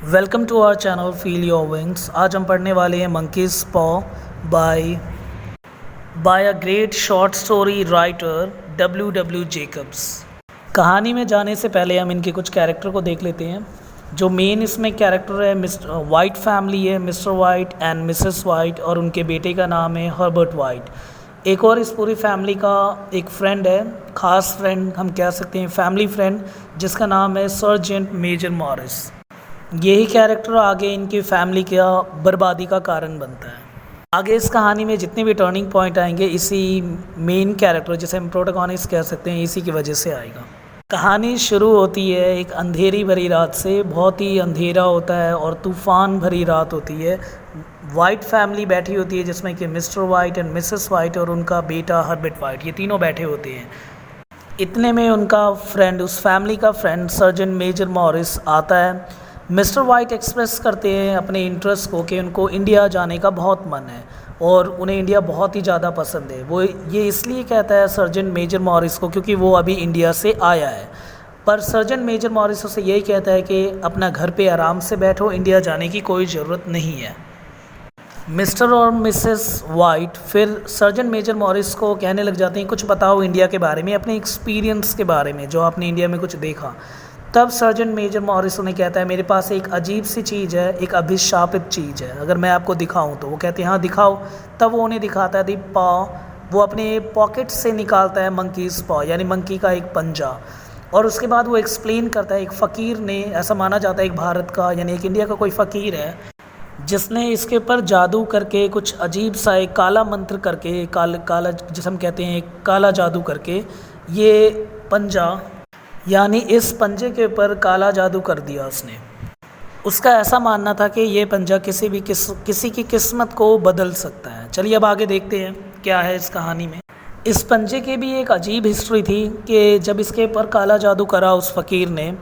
Welcome to our channel feel your wings. आज हम पढ़ने वाले हैं monkey's paw by a great short story writer W Jacobs. कहानी में जाने से पहले हम इनके कुछ कैरेक्टर को देख लेते हैं। जो मेन इसमें कैरेक्टर है मिस्टर वाइट फैमिली है, mister white and Mrs white, और उनके बेटे का नाम है हर्बर्ट वाइट। एक और इस पूरी फैमिली का एक फ्रेंड है, खास फ्रेंड हम कह सकते हैं, फैमिली फ्रेंड, जिसका नाम है सर्जेंट मेजर मॉरिस। यही कैरेक्टर आगे इनकी फैमिली का बर्बादी का कारण बनता है। आगे इस कहानी में जितने भी टर्निंग पॉइंट आएंगे इसी मेन कैरेक्टर, जिसे हम प्रोटोगोनिस्ट कह सकते हैं, इसी की वजह से आएगा। कहानी शुरू होती है एक अंधेरी भरी रात से। बहुत ही अंधेरा होता है और तूफ़ान भरी रात होती है। वाइट फैमिली बैठी होती है, जिसमें कि mister white and Mrs white और उनका बेटा हर्बर्ट वाइट, ये तीनों बैठे होते हैं। इतने में उनका फ्रेंड, उस फैमिली का फ्रेंड सर्जेंट मेजर मॉरिस आता है। मिस्टर वाइट एक्सप्रेस करते हैं अपने इंटरेस्ट को कि उनको इंडिया जाने का बहुत मन है और उन्हें इंडिया बहुत ही ज़्यादा पसंद है। वो ये इसलिए कहता है सर्जेंट मेजर मॉरिस को क्योंकि वो अभी इंडिया से आया है। पर सर्जेंट मेजर मॉरिस उसे यही कहता है कि अपना घर पे आराम से बैठो, इंडिया जाने की कोई ज़रूरत नहीं है। मिस्टर और मिसेस वाइट फिर सर्जेंट मेजर मॉरिस को कहने लग जाते हैं, कुछ बताओ इंडिया के बारे में, अपने एक्सपीरियंस के बारे में, जो आपने इंडिया में कुछ देखा। तब सर्जेंट मेजर मॉरिस उन्हें कहता है, मेरे पास एक अजीब सी चीज़ है, एक अभिशापित चीज़ है, अगर मैं आपको दिखाऊं तो। वो कहते हैं हाँ दिखाओ। तब वो उन्हें दिखाता है दी पॉ। वो अपने पॉकेट से निकालता है मंकीज़ पॉ, यानी मंकी का एक पंजा। और उसके बाद वो एक्सप्लेन करता है, एक फ़कीर ने, ऐसा माना जाता है एक भारत का यानी एक इंडिया का कोई फ़कीर है, जिसने इसके ऊपर जादू करके कुछ अजीब सा एक काला मंत्र करके, काला जिसे हम कहते हैं काला जादू करके, ये पंजा यानी इस पंजे के ऊपर काला जादू कर दिया उसने। उसका ऐसा मानना था कि ये पंजा किसी की किस्मत को बदल सकता है। चलिए अब आगे देखते हैं क्या है इस कहानी में। इस पंजे की भी एक अजीब हिस्ट्री थी कि जब इसके ऊपर काला जादू करा उस फ़कीर ने,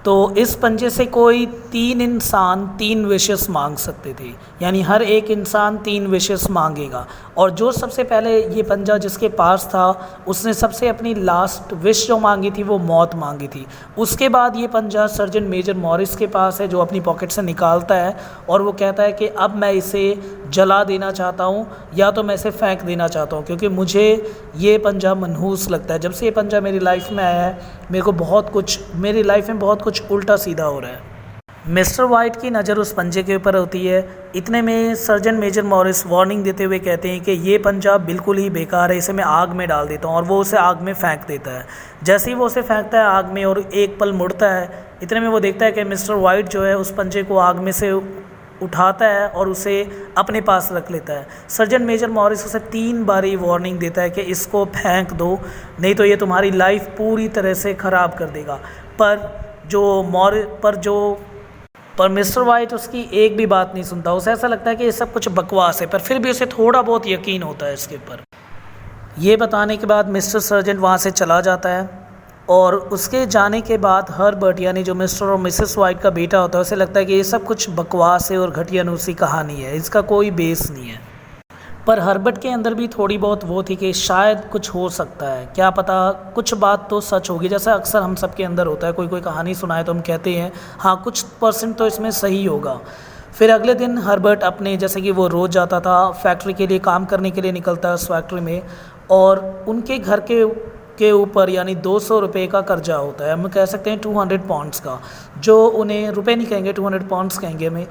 तो इस पंजे से कोई 3 इंसान 3 विशेस मांग सकते थे, यानी हर एक इंसान 3 विशेस मांगेगा। और जो सबसे पहले ये पंजा जिसके पास था, उसने सबसे अपनी लास्ट विश जो मांगी थी वो मौत मांगी थी। उसके बाद ये पंजा सर्जेंट मेजर मॉरिस के पास है, जो अपनी पॉकेट से निकालता है और वो कहता है कि अब मैं इसे जला देना चाहता हूँ या तो मैं इसे फेंक देना चाहता हूँ, क्योंकि मुझे ये पंजा मनहूस लगता है। जब से ये पंजा मेरी लाइफ में आया है, मेरी लाइफ में बहुत कुछ उल्टा सीधा हो रहा है। मिस्टर वाइट की नज़र उस पंजे के ऊपर होती है। इतने में सर्जेंट मेजर मॉरिस वार्निंग देते हुए कहते हैं कि ये पंजा बिल्कुल ही बेकार है, इसे मैं आग में डाल देता हूँ। और वो उसे आग में फेंक देता है। जैसे ही वो उसे फेंकता है आग में और एक पल मुड़ता है, इतने में वो देखता है कि मिस्टर वाइट जो है उस पंजे को आग में से उठाता है और उसे अपने पास रख लेता है। सर्जेंट मेजर मॉरिस उसे 3 बारी वार्निंग देता है कि इसको फेंक दो, नहीं तो ये तुम्हारी लाइफ पूरी तरह से ख़राब कर देगा। पर मिस्टर वाइट उसकी एक भी बात नहीं सुनता। उसे ऐसा लगता है कि ये सब कुछ बकवास है, पर फिर भी उसे थोड़ा बहुत यकीन होता है इसके ऊपर। ये बताने के बाद मिस्टर सर्जेंट वहाँ से चला जाता है और उसके जाने के बाद हर्बर्ट, यानी जो मिस्टर और मिसेस वाइट का बेटा होता है, उसे लगता है कि ये सब कुछ बकवास है और घटिया-नुसी कहानी है, इसका कोई बेस नहीं है। पर हर्बर्ट के अंदर भी थोड़ी बहुत वो थी कि शायद कुछ हो सकता है, क्या पता कुछ बात तो सच होगी। जैसा अक्सर हम सब के अंदर होता है, कोई कहानी सुनाए तो हम कहते हैं हाँ कुछ % तो इसमें सही होगा। फिर अगले दिन हर्बर्ट अपने, जैसे कि वो रोज़ जाता था फैक्ट्री के लिए, काम करने के लिए निकलता है उस फैक्ट्री में, और उनके घर के ऊपर यानी 200 रुपये का कर्जा होता है, हम कह सकते हैं 200 पाउंड्स का, जो उन्हें रुपए नहीं कहेंगे, 200 पाउंड्स कहेंगे हमें।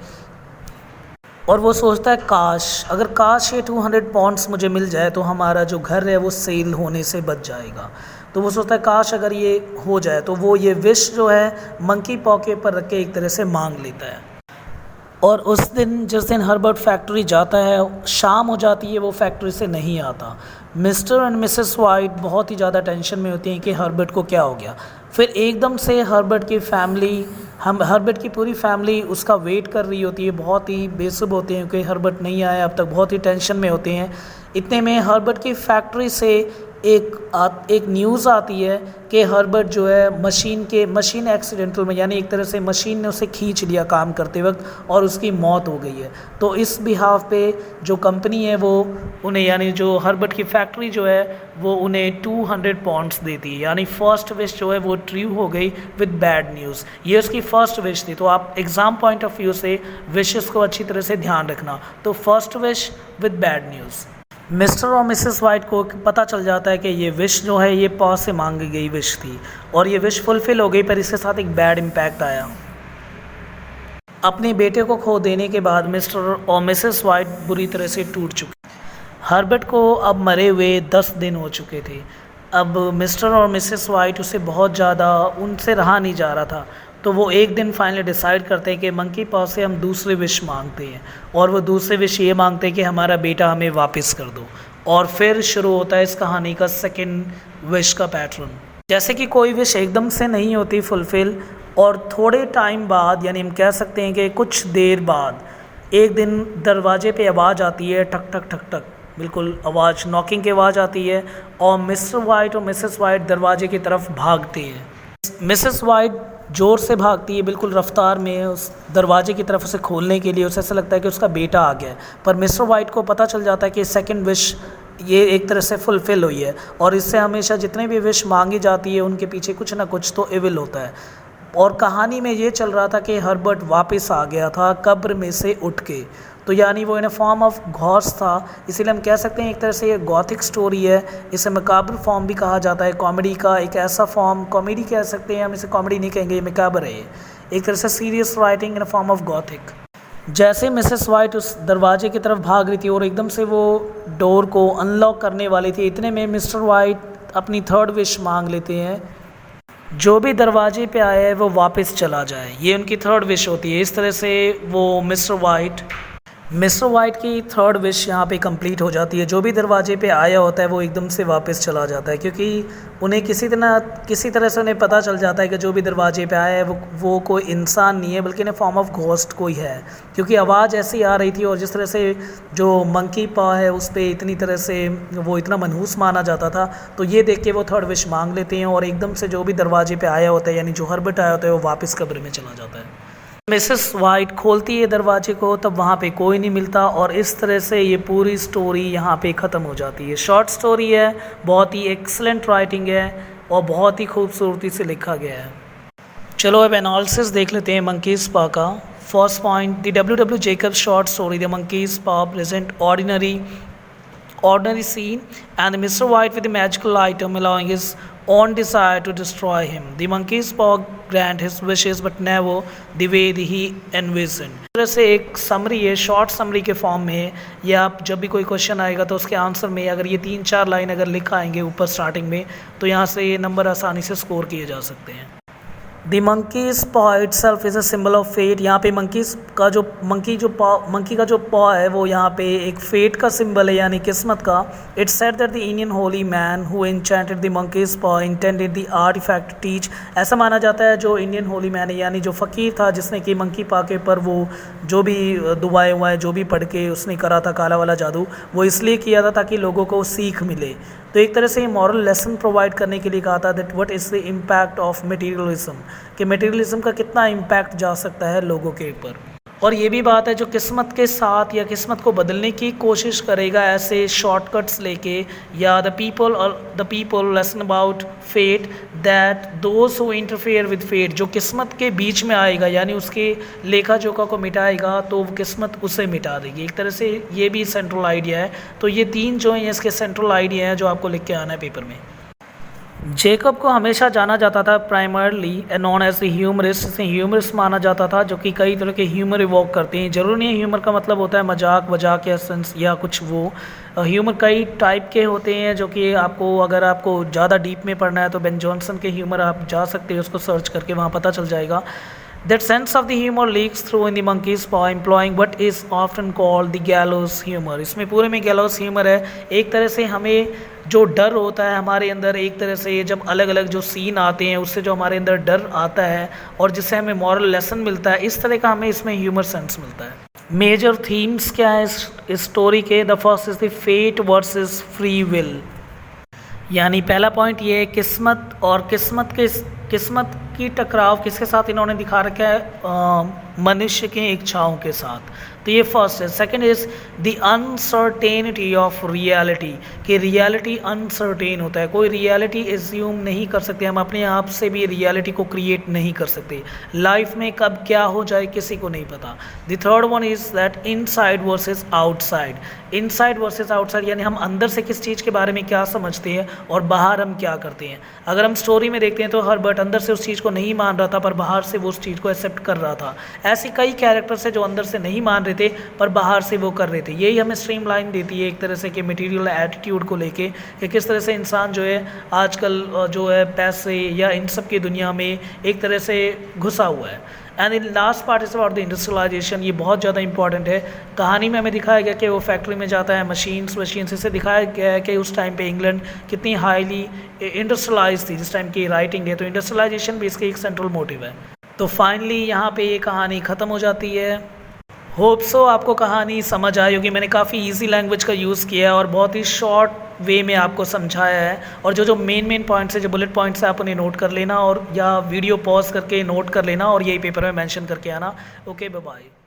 और वो सोचता है काश ये 200 पाउंड्स मुझे मिल जाए तो हमारा जो घर है वो सेल होने से बच जाएगा। तो वो सोचता है काश अगर ये हो जाए, तो वो ये विश जो है मंकी पॉ के पर रख के एक तरह से मांग लेता है। और उस दिन जिस दिन हर्बर्ट फैक्ट्री जाता है, शाम हो जाती है, वो फैक्ट्री से नहीं आता। मिस्टर एंड मिसेस वाइट बहुत ही ज़्यादा टेंशन में होती हैं कि हर्बर्ट को क्या हो गया। फिर एकदम से हर्बर्ट की पूरी फैमिली उसका वेट कर रही होती है, बहुत ही बेसुध होते हैं क्योंकि हर्बर्ट नहीं आया अब तक, बहुत ही टेंशन में होते हैं। इतने में हर्बर्ट की फैक्ट्री से एक न्यूज़ आती है कि हर्बर्ट जो है मशीन एक्सीडेंटल में, यानी एक तरह से मशीन ने उसे खींच लिया काम करते वक्त और उसकी मौत हो गई है। तो इस बिहाफ पे जो कंपनी है वो उन्हें, यानी जो हर्बर्ट की फैक्ट्री जो है वो उन्हें 200 पाउंड्स देती है। यानी फर्स्ट विश जो है वो ट्रू हो गई विद बैड न्यूज़। ये उसकी फर्स्ट विश थी। तो आप एग्ज़ाम पॉइंट ऑफ व्यू से विशेस को अच्छी तरह से ध्यान रखना। तो first wish with bad news. Mister और मिसेस वाइट को पता चल जाता है कि ये विश जो है ये पॉ से मांगी गई विश थी और ये विश फुलफ़िल हो गई, पर इसके साथ एक बैड इम्पैक्ट आया। अपने बेटे को खो देने के बाद मिस्टर और मिसेस वाइट बुरी तरह से टूट चुके। हर्बर्ट को अब मरे हुए 10 दिन हो चुके थे। अब मिस्टर और मिसेस वाइट उसे बहुत ज़्यादा उनसे रहा नहीं जा रहा था। तो वो एक दिन फाइनली डिसाइड करते हैं कि मंकी पॉ से हम दूसरी विश मांगते हैं, और वो दूसरी विश ये मांगते हैं कि हमारा बेटा हमें वापस कर दो। और फिर शुरू होता है इस कहानी का सेकंड विश का पैटर्न। जैसे कि कोई विश एकदम से नहीं होती फुलफ़िल, और थोड़े टाइम बाद, यानी हम कह सकते हैं कि कुछ देर बाद, एक दिन दरवाजे पे आवाज़ आती है, ठक ठक ठक ठक, बिल्कुल आवाज़, नॉकिंग की आवाज़ आती है, और मिस्टर वाइट और मिसेस वाइट दरवाजे की तरफ भागते हैं। मिसेस वाइट ज़ोर से भागती है, बिल्कुल रफ्तार में, उस दरवाजे की तरफ उसे खोलने के लिए। उसे ऐसा लगता है कि उसका बेटा आ गया है, पर मिस्टर वाइट को पता चल जाता है कि सेकंड विश ये एक तरह से फुलफ़िल हुई है, और इससे हमेशा जितने भी विश मांगी जाती है उनके पीछे कुछ ना कुछ तो इविल होता है। और कहानी में ये चल रहा था कि हर्बर्ट वापस आ गया था कब्र में से उठ के। तो यानी वो इन फॉर्म ऑफ घॉस्ट था, इसीलिए हम कह सकते हैं एक तरह से ये गॉथिक स्टोरी है। इसे मकाबर फॉर्म भी कहा जाता है, कॉमेडी का एक ऐसा फॉर्म, कॉमेडी कह सकते हैं हम इसे, कॉमेडी नहीं कहेंगे, ये मकाबर है, एक तरह से serious writing in form of Gothic. जैसे मिसेस वाइट उस दरवाजे की तरफ भाग रही थी और एकदम से वो डोर को अनलॉक करने वाली थी, इतने में मिस्टर वाइट अपनी थर्ड विश मांग लेते हैं, जो भी दरवाजे पे आया है वो वापस चला जाए। ये उनकी थर्ड विश होती है। इस तरह से वो मिस्टर वाइट की थर्ड विश यहाँ पे कंप्लीट हो जाती है। जो भी दरवाजे पे आया होता है वो एकदम से वापस चला जाता है, क्योंकि उन्हें किसी तरह से उन्हें पता चल जाता है कि जो भी दरवाजे पे आया है वो कोई इंसान नहीं है, बल्कि इन फॉर्म ऑफ घोस्ट कोई है, क्योंकि आवाज़ ऐसी आ रही थी। और जिस तरह से जो मंकी पॉ है उस पर इतनी तरह से वो इतना मनहूस माना जाता था, तो ये देख के वो थर्ड विश मांग लेते हैं, और एकदम से जो भी दरवाजे पर आया होता है, यानी जो हर्बर्ट आया होता है, वो वापस कब्र में चला जाता है। मिसेस वाइट खोलती है दरवाजे को, तब वहाँ पे कोई नहीं मिलता, और इस तरह से ये पूरी स्टोरी यहाँ पे ख़त्म हो जाती है। शॉर्ट स्टोरी है, बहुत ही एक्सलेंट राइटिंग है और बहुत ही खूबसूरती से लिखा गया है। चलो अब एनालिसिस देख लेते हैं मंकीज़ पॉ का। First point, the W Jacob's short story the monkey's पॉ present ordinary scene and Mr. White with a magical item allowing his own desire to destroy him. The monkey's paw grant his wishes but never the way he envisioned. इस तरह से एक summary है, short summary के form में है। या आप जब भी कोई क्वेश्चन आएगा तो उसके आंसर में अगर ये 3-4 लाइन अगर लिखा आएंगे ऊपर स्टार्टिंग में, तो यहाँ से ये नंबर आसानी से स्कोर किए जा सकते हैं। The monkey's paw itself is a symbol of fate. यहाँ पे मंकी का जो पॉ है वो यहाँ पे एक फेट का सिंबल है, यानी किस्मत का। It's said that the Indian Holi man who enchanted the monkey's पॉ इंटेंडेड द आर्टिफैक्ट टीच। ऐसा माना जाता है जो इंडियन होली मैन है, यानी जो फ़कीर था जिसने कि मंकी पॉ के पर वो जो भी दुआएं हुआ है, जो भी पढ़ के उसने करा था काला वाला जादू, वो इसलिए किया था ताकि लोगों को सीख मिले। तो एक तरह से ये मॉरल लेसन प्रोवाइड करने के लिए कहा था that what is the impact of materialism, कि मटेरियलिज्म का कितना इम्पैक्ट जा सकता है लोगों के ऊपर। और ये भी बात है जो किस्मत के साथ या किस्मत को बदलने की कोशिश करेगा ऐसे शॉर्टकट्स लेके, या the people lesson about fate that those who interfere with fate, जो किस्मत के बीच में आएगा यानी उसके लेखा जोखा को मिटाएगा तो वो किस्मत उसे मिटा देगी। एक तरह से ये भी सेंट्रल आइडिया है। तो ये 3 जो हैं इसके सेंट्रल आइडिया हैं जो आपको लिख के आना है पेपर में। जेकब को हमेशा जाना जाता था primarily known as the humorist, इसे ह्यूमरिस्ट माना जाता था, जो कि कई तरह के ह्यूमर इवोक करते हैं। ज़रूर नहीं है ह्यूमर का मतलब होता है मजाक वजाक या सेंस या कुछ वो। ह्यूमर कई टाइप के होते हैं, जो कि आपको अगर आपको ज़्यादा डीप में पढ़ना है तो बेन जॉनसन के ह्यूमर आप जा सकते हैं, उसको सर्च करके वहाँ पता चल जाएगा। That sense of the humor leaks through in the monkey's paw, employing what is often called the gallows humor. इसमें पूरे में gallows humor है। एक तरह से हमें जो डर होता है हमारे अंदर, एक तरह से जब अलग अलग जो सीन आते हैं उससे जो हमारे अंदर डर आता है और जिससे हमें मॉरल लेसन मिलता है, इस तरह का हमें इसमें ह्यूमर सेंस मिलता है। मेजर थीम्स क्या है इस स्टोरी के? The first is the fate versus free will. यानी पहला पॉइंट ये है किस्मत, और किस्मत की टकराव किसके साथ इन्होंने दिखा रखा है, मनुष्य की इच्छाओं के साथ। तो ये फर्स्ट है। Second is the uncertainty of reality, कि रियलिटी अनसर्टेन होता है, कोई रियलिटी एज्यूम नहीं कर सकते, हम अपने आप से भी रियलिटी को क्रिएट नहीं कर सकते, लाइफ में कब क्या हो जाए किसी को नहीं पता। The third one is that inside versus outside, inside versus outside, यानी हम अंदर से किस चीज़ के बारे में क्या समझते हैं और बाहर हम क्या करते हैं। अगर हम स्टोरी में देखते हैं तो हर्बर्ट अंदर से उस चीज़ को नहीं मान रहा था पर बाहर से वो उस चीज़ को एक्सेप्ट कर रहा था। ऐसे कई कैरेक्टर्स हैं जो अंदर से नहीं मान रहे थे पर बाहर से वो कर रहे थे। यही हमें स्ट्रीम लाइन देती है एक तरह से कि मटेरियल एटीट्यूड को लेके, कि किस तरह से इंसान जो है आजकल जो है पैसे या इन सब की दुनिया में एक तरह से घुसा हुआ है। And in last part is about the industrialisation, ये बहुत ज़्यादा इंपॉर्टेंट है। कहानी में हमें दिखाया गया कि वो फैक्ट्री में जाता है, मशीन्स इसे दिखाया गया है कि उस टाइम पे इंग्लैंड कितनी हाईली इंडस्ट्रियलाइज थी जिस टाइम की राइटिंग है। तो इंडस्ट्रियलाइजेशन भी इसके एक सेंट्रल मोटिव है। तो फाइनली यहाँ पे ये कहानी ख़त्म हो जाती है। होप सो आपको कहानी समझ आई होगी। मैंने काफ़ी इजी लैंग्वेज का यूज़ किया है और बहुत ही शॉर्ट वे में आपको समझाया है, और जो मेन पॉइंट्स है, जो बुलेट पॉइंट्स है, आप उन्हें नोट कर लेना और या वीडियो पॉज करके नोट कर लेना और यही पेपर में मेंशन करके आना। Okay, bye bye.